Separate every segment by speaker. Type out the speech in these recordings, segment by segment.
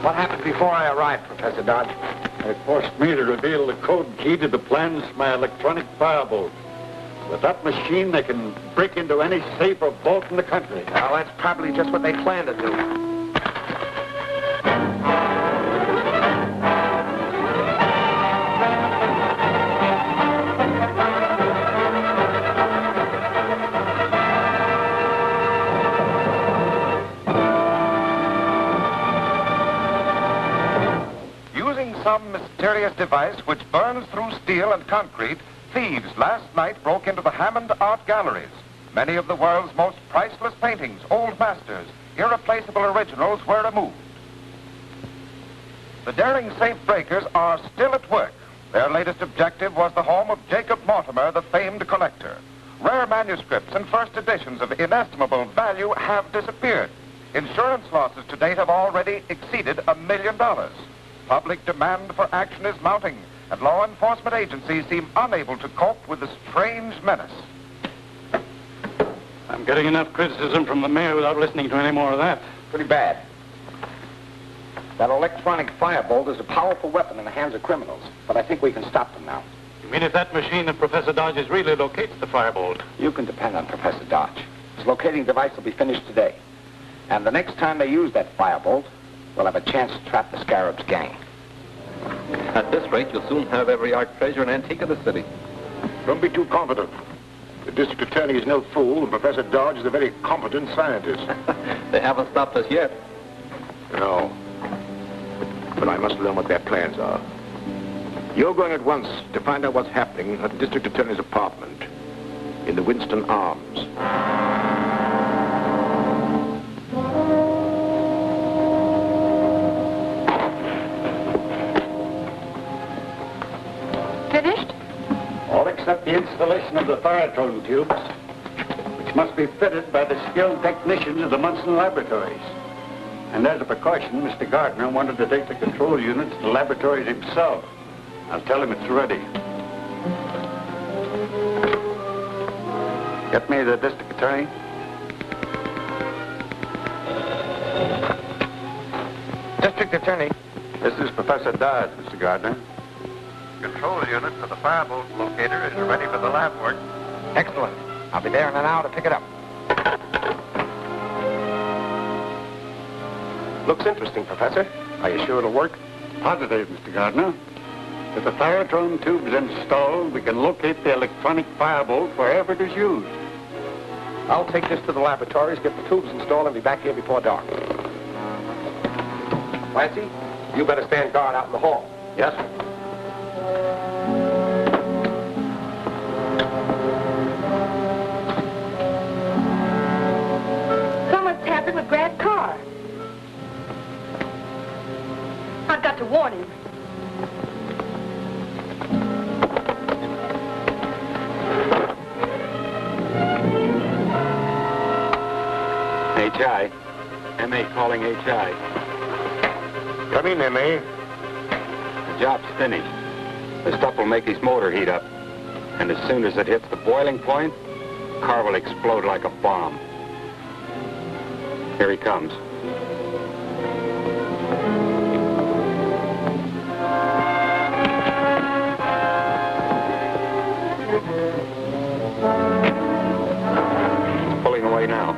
Speaker 1: What happened before I arrived, Professor Dodge?
Speaker 2: It forced me to reveal the code key to the plans to my electronic firebolt. With that machine, they can break into any safe or vault in the country.
Speaker 1: Well, that's probably just what they plan to do.
Speaker 3: Some mysterious device which burns through steel and concrete, thieves last night broke into the Hammond Art Galleries. Many of the world's most priceless paintings, old masters, irreplaceable originals were removed. The daring safe breakers are still at work. Their latest objective was the home of Jacob Mortimer, the famed collector. Rare manuscripts and first editions of inestimable value have disappeared. Insurance losses to date have already exceeded $1 million. Public demand for action is mounting, and law enforcement agencies seem unable to cope with the strange menace.
Speaker 2: I'm getting enough criticism from the mayor without listening to any more of that.
Speaker 1: Pretty bad. That electronic firebolt is a powerful weapon in the hands of criminals, but I think we can stop them now.
Speaker 2: You mean if that machine of Professor Dodge's really locates the firebolt?
Speaker 1: You can depend on Professor Dodge. His locating device will be finished today. And the next time they use that firebolt, we'll have a chance to trap the Scarab's gang.
Speaker 4: At this rate, you'll soon have every art treasure and antique of the city.
Speaker 5: Don't be too confident. The district attorney is no fool, and Professor Dodge is a very competent scientist.
Speaker 4: They haven't stopped us yet.
Speaker 5: No. But I must learn what their plans are. You're going at once to find out what's happening at the district attorney's apartment in the Winston Arms.
Speaker 6: Finished?
Speaker 2: All except the installation of the theatrical tubes, which must be fitted by the skilled technicians of the Munson laboratories. And as a precaution, Mr. Gardner wanted to take the control units to the laboratories himself. I'll tell him it's ready. Get me the district attorney.
Speaker 1: District Attorney.
Speaker 2: This is Professor Dodge, Mr. Gardner.
Speaker 3: Control unit for the firebolt locator is ready for the lab work.
Speaker 1: Excellent. I'll be there in an hour to pick it up. Looks interesting, Professor. Are you sure it'll work?
Speaker 2: Positive, Mr. Gardner. With the Theatron tubes installed, we can locate the electronic firebolt wherever it is used.
Speaker 1: I'll take this to the laboratories, get the tubes installed, and be back here before dark. Clancy, you better stand guard out in the hall.
Speaker 2: Yes?
Speaker 6: Someone's tampered with Grant's car. I've got to warn him.
Speaker 2: HI. MA calling HI.
Speaker 5: Come in, M.A.
Speaker 2: The job's finished. The stuff will make his motor heat up. And as soon as it hits the boiling point, the car will explode like a bomb. Here he comes. He's pulling away now.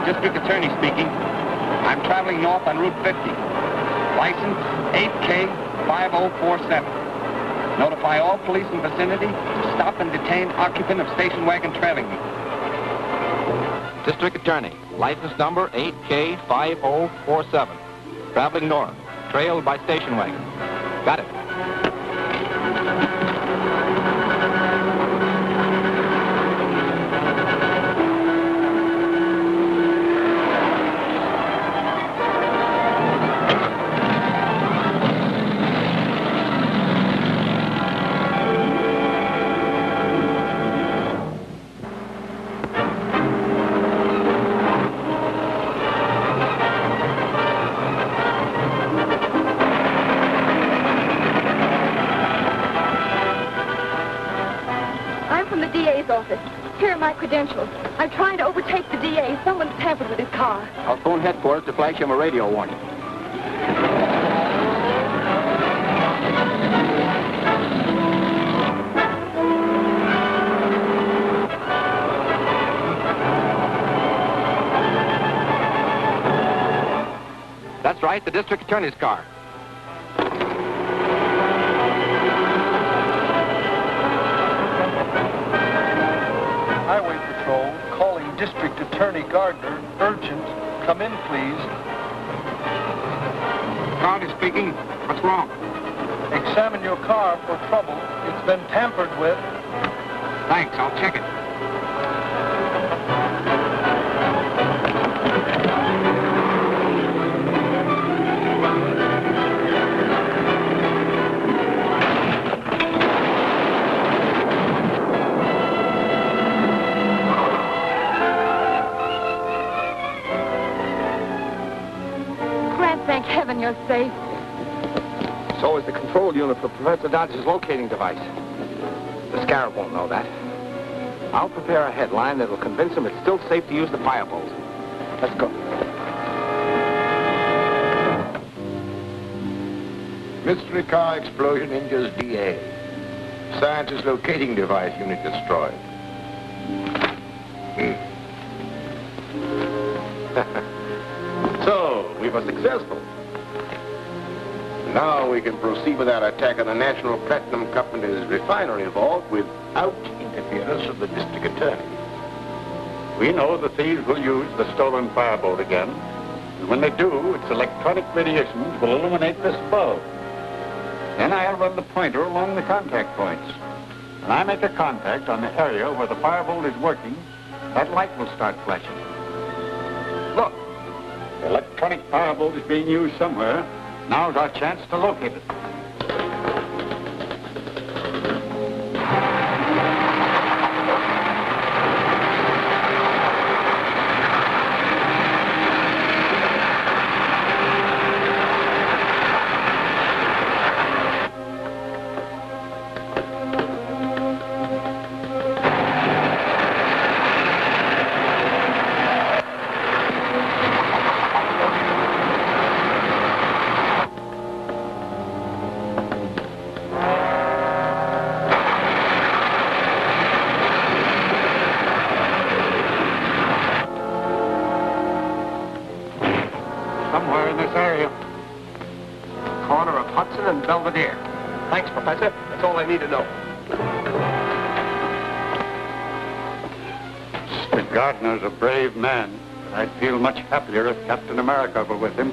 Speaker 7: District Attorney speaking. I'm traveling north on Route 50. License 8K5047. Notify all police in vicinity to stop and detain occupant of station wagon trailing me.
Speaker 4: District Attorney, license number 8K5047. Traveling north, trailed by station wagon. Got it.
Speaker 6: Office. Here are my credentials. I'm trying to overtake the DA. Someone's tampered with his car.
Speaker 5: I'll phone headquarters to flash him a radio warning.
Speaker 4: That's right, the district attorney's car.
Speaker 8: Highway Patrol, calling District Attorney Gardner. Urgent. Come in, please.
Speaker 5: County speaking. What's wrong?
Speaker 8: Examine your car for trouble. It's been tampered with.
Speaker 5: Thanks, I'll check it.
Speaker 6: Thank heaven you're safe.
Speaker 1: So is the control unit for Professor Dodge's locating device. The Scarab won't know that. I'll prepare a headline that'll convince him it's still safe to use the Firebolt. Let's go.
Speaker 5: Mystery car explosion injures DA. Scientist locating device unit destroyed. So, we were successful. Now we can proceed with our attack on the National Platinum Company's refinery vault without interference of the district attorney.
Speaker 2: We know the thieves will use the stolen Firebolt again. And when they do, its electronic radiations will illuminate this bulb. Then I'll run the pointer along the contact points. When I make a contact on the area where the Firebolt is working, that light will start flashing. Look, the electronic Firebolt is being used somewhere. Now's our chance to locate it. Somewhere in this area.
Speaker 1: Corner of Hudson and Belvedere. Thanks, Professor. That's all I need to know.
Speaker 2: Mr. Gardner's a brave man. I'd feel much happier if Captain America were with him.